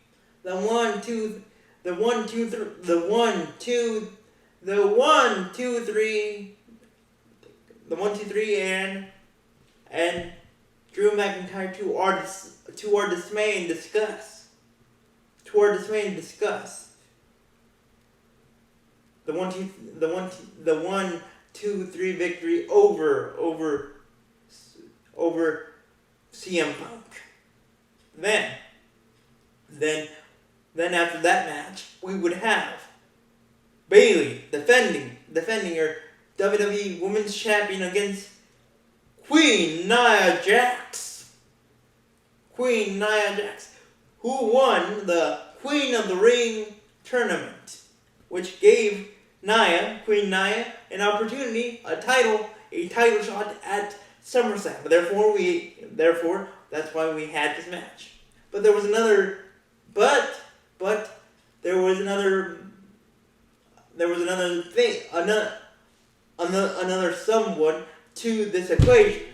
and Drew McIntyre to our dismay and disgust. The 1, 2, 3 victory over CM Punk. Then after that match, we would have Bayley defending her WWE Women's Champion against Queen Nia Jax, who won the Queen of the Ring tournament, which gave Queen Nia, an opportunity, a title shot at SummerSlam. Therefore, that's why we had this match. But there was another someone to this equation,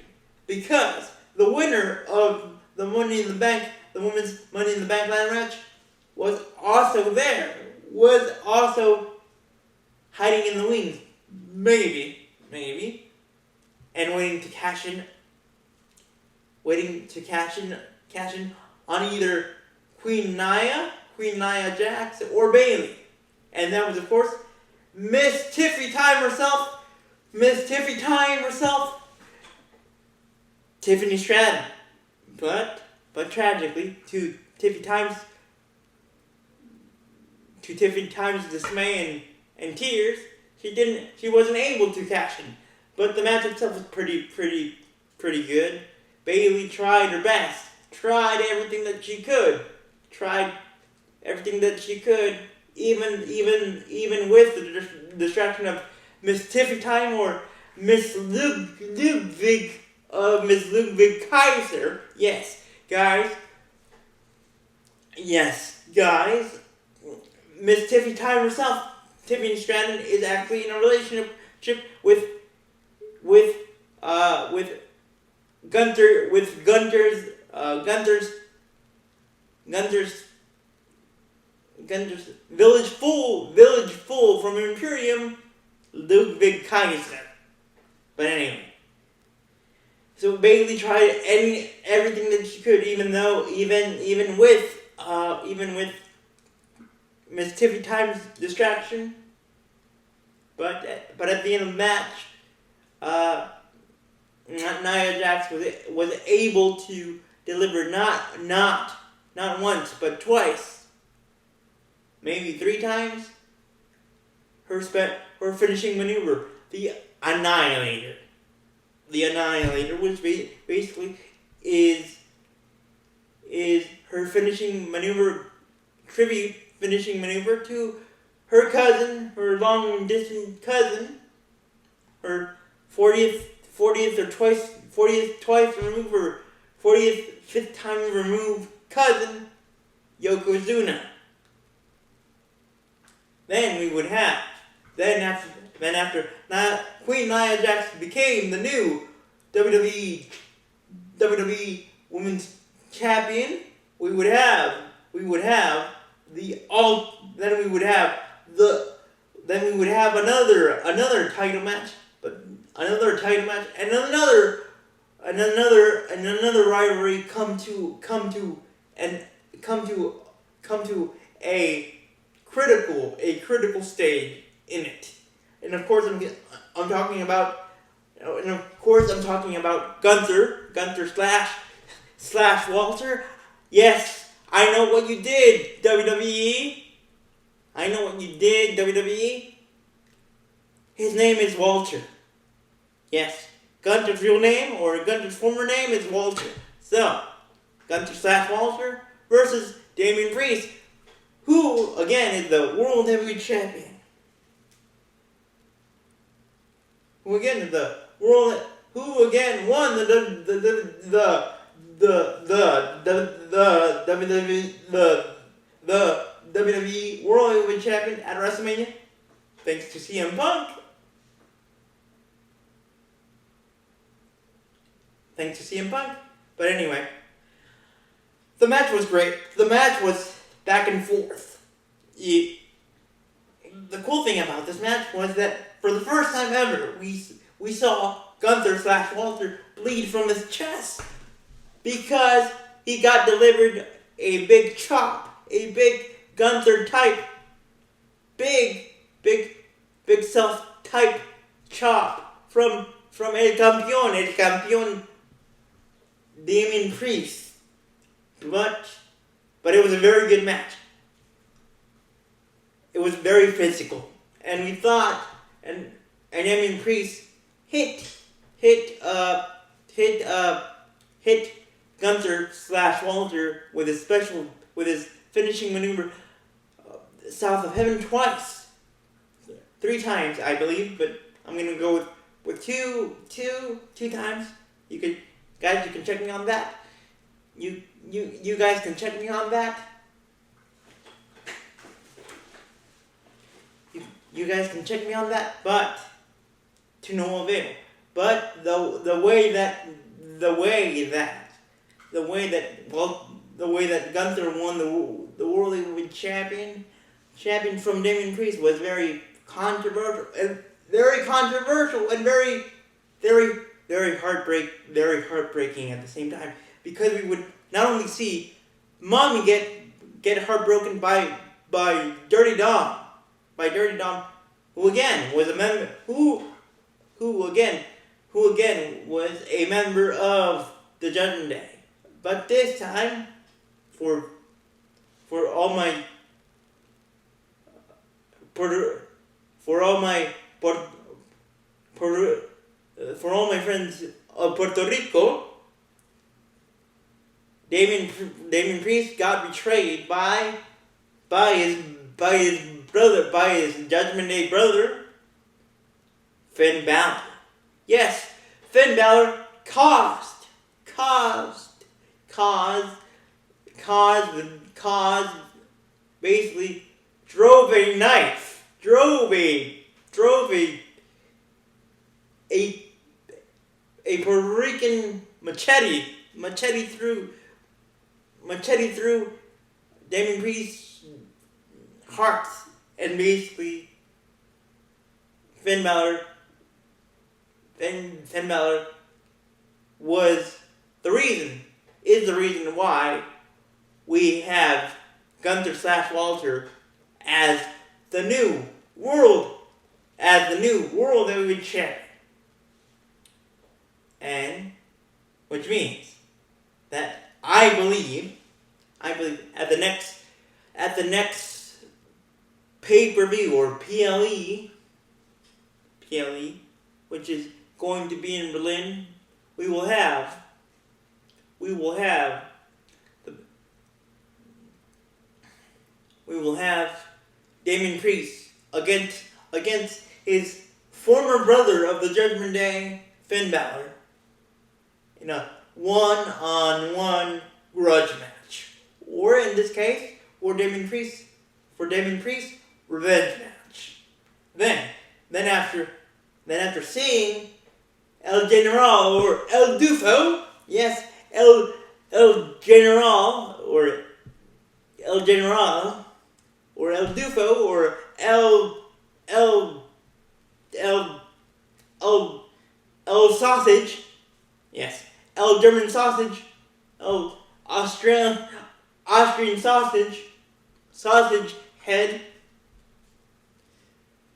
because the winner of the Money in the Bank, the Women's Money in the Bank ladder match, was also hiding in the wings, maybe, and waiting to cash in on either Nia Jax, or Bayley. And that was, of course, Miss Tiffy Time herself, Tiffany Stratton. But tragically, to Tiffany Time's dismay and tears, she wasn't able to cash in. But the match itself was pretty good. Bayley tried her best, tried everything that she could, even with the distraction of Miss Tiffy Time or Miss Ludwig Kaiser. Yes, guys. Miss Tiffy Time herself, Tiffany Stratton, is actually in a relationship with Gunter's village fool from Imperium, Ludwig Kaiser. But anyway, so Bayley tried everything that she could, even with Miss Tiffy Time's distraction. But at the end of the match, Nia Jax was able to deliver not once but twice, maybe 3 times, her finishing maneuver, the Annihilator. The Annihilator, which basically is her finishing maneuver, tribute finishing maneuver to her cousin, her long distance cousin, her 45th time removed cousin, Yokozuna. Then after Queen Nia Jax became the new WWE Women's Champion, we would have another title match, and another rivalry come to a critical stage in it. And of course I'm talking about Gunther slash Walter. Yes, I know what you did, WWE. I know what you did, WWE. His name is Walter. Yes, Gunther's real name, or Gunther's former name, is Walter. So, Gunther slash Walter versus Damian Priest, who again is the World Heavyweight Champion. Who again won the WWE World Heavyweight Champion at WrestleMania, thanks to CM Punk. But anyway, the match was great. The match was back and forth. The cool thing about this match was that for the first time ever, we saw Gunther slash Walter bleed from his chest because he got delivered a big chop, a big Gunther type, big self type chop from El Campeón Damian Priest. But it was a very good match. It was very physical, and we thought, and Damian Priest hit Gunther slash Walter with his finishing maneuver, South of Heaven, twice, 3 times I believe, but I'm gonna go with two times. You can check me on that. You guys can check me on that. You guys can check me on that, but to no avail. But the way that Gunther won the World Heavyweight Champion from Damian Priest was very controversial and very heartbreaking at the same time, because we would not only see Mommy get get heartbroken by Dirty Dom, who again was a member who again was a member of the Judgment Day. But this time, for all my friends of Puerto Rico, Damien Priest got betrayed by his Judgment Day brother, Finn Balor. Yes, Finn Balor caused basically drove a Puerto Rican machete through Damien Priest's heart, and basically Finn Balor is the reason why we have Gunther / Walter as the new world heavyweight champion. And which means that I believe at the next pay-per-view or PLE, which is going to be in Berlin, we will have Damien Priest against his former brother of the Judgment Day, Finn Balor, in a one-on-one grudge match, or in this case, for Damien Priest, revenge match. Then after seeing El General or El Dufo, yes, El General or El General or El Dufo or El Sausage, yes, El German Sausage, El Austrian Sausage Head,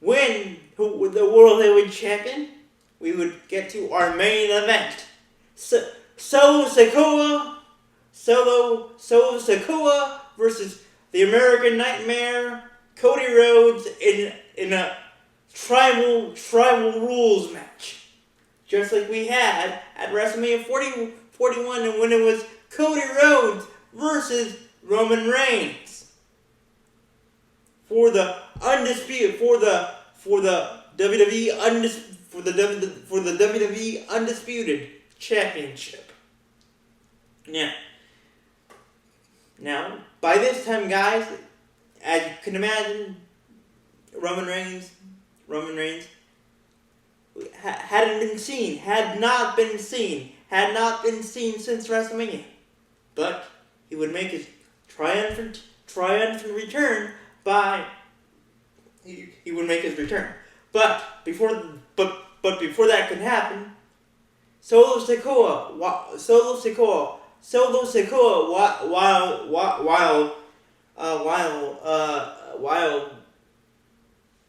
win the World Heavyweight Champion, we would get to our main event. Solo Sikoa versus the American Nightmare, Cody Rhodes, in a tribal rules match, just like we had at WrestleMania 41, and when it was Cody Rhodes versus Roman Reigns for the WWE Undisputed Championship. Now, by this time, guys, as you can imagine, Roman Reigns had not been seen since WrestleMania. But he would make his triumphant return he would make his return. But before that could happen, Solo Sikoa,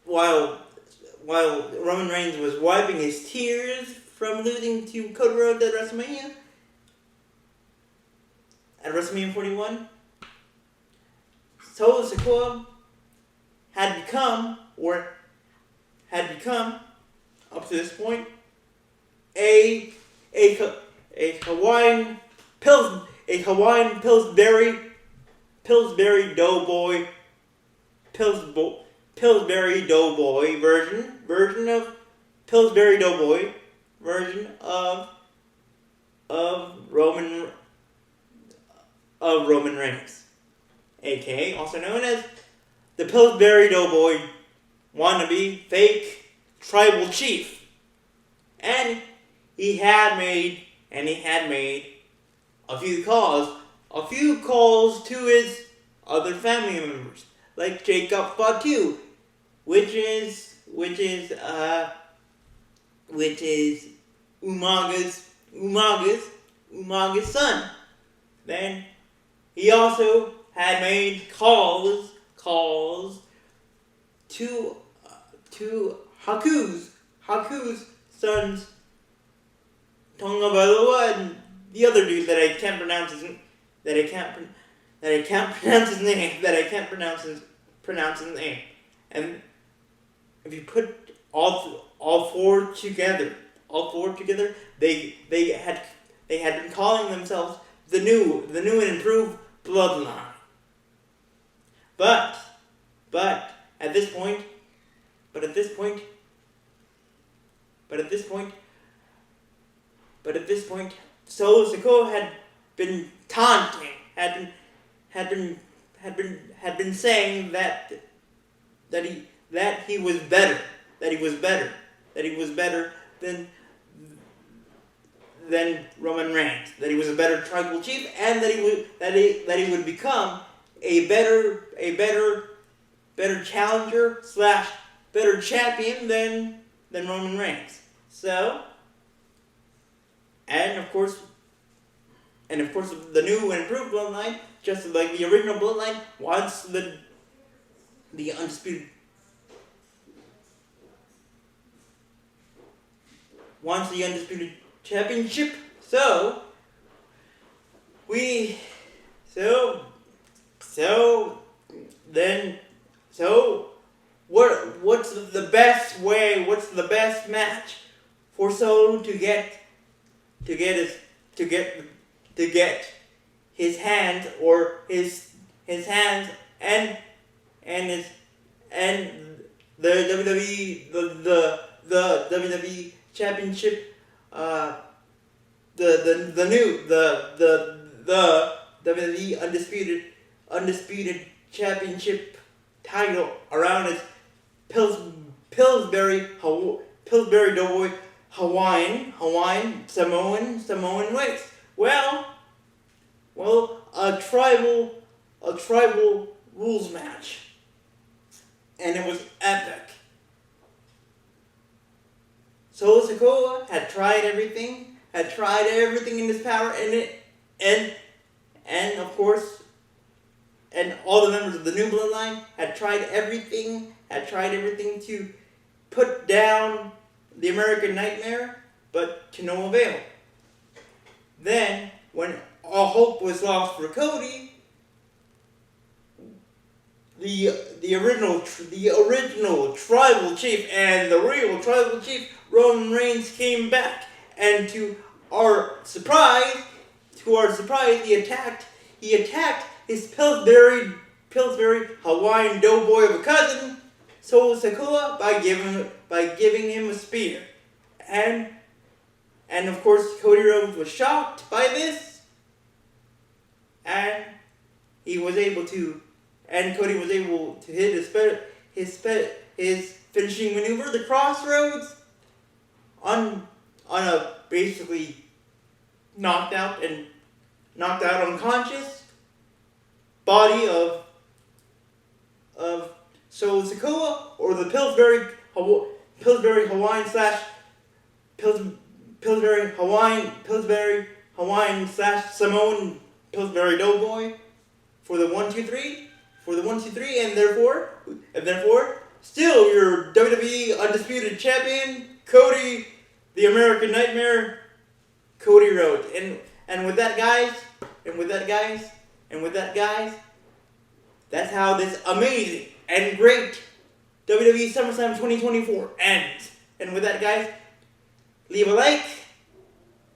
while Roman Reigns was wiping his tears from losing to Cody Rhodes at WrestleMania 41, Solo Sikoa had become up to this point a Hawaiian Pillsbury Doughboy version of Pillsbury Doughboy version of Roman Reigns, aka also known as the Pillsbury Doughboy wannabe fake tribal chief. And he had made a few calls to his other family members, like Jacob Fatu, which is Umaga's son. Then he also had made calls to Haku's sons, Tongavalua, and the other dude that I can't pronounce his name. And if you put all four together, they had been calling themselves the new and improved bloodline. But at this point, Solo Sikoa had been taunting, had been saying that he was better than Roman Reigns, that he was a better tribal chief, and that he would become a better challenger / better champion than Roman Reigns. So, and of course the new and improved bloodline, just like the original bloodline, wants the undisputed championship. So what's the best way? What's the best match for Solo to get his hands and the WWE championship, the WWE undisputed championship title around his Pillsbury Doughboy Hawaiian Samoan waist. Well, a tribal rules match, and it was epic. Solo Sikoa had tried everything in his power, and of course, and all the members of the new bloodline had tried everything to put down the American Nightmare, but to no avail. Then, when all hope was lost for Cody, the original tribal chief and the real tribal chief, Roman Reigns, came back, and to our surprise, he attacked his Pillsbury Hawaiian doughboy of a cousin, Solo Sikoa, by giving him a spear, and of course Cody Rhodes was shocked by this, and Cody was able to hit his finishing maneuver, the Crossroads, on a basically knocked out unconscious body of Solo Sikoa, or the Pillsbury Hawaiian / Samoan Pillsbury Doughboy for the 1-2-3, and therefore still your WWE undisputed champion, Cody, the American Nightmare, Cody Rhodes. And with that guys, that's how this amazing and great WWE SummerSlam 2024 ends. And with that, guys, leave a like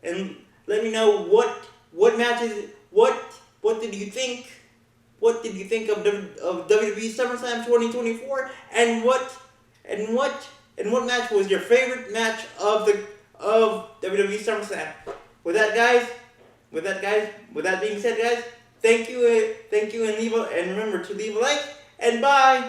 and let me know what matches, what did you think of WWE SummerSlam 2024, and what match was your favorite match of WWE SummerSlam? With that being said, guys, thank you, and remember to leave a like, and bye.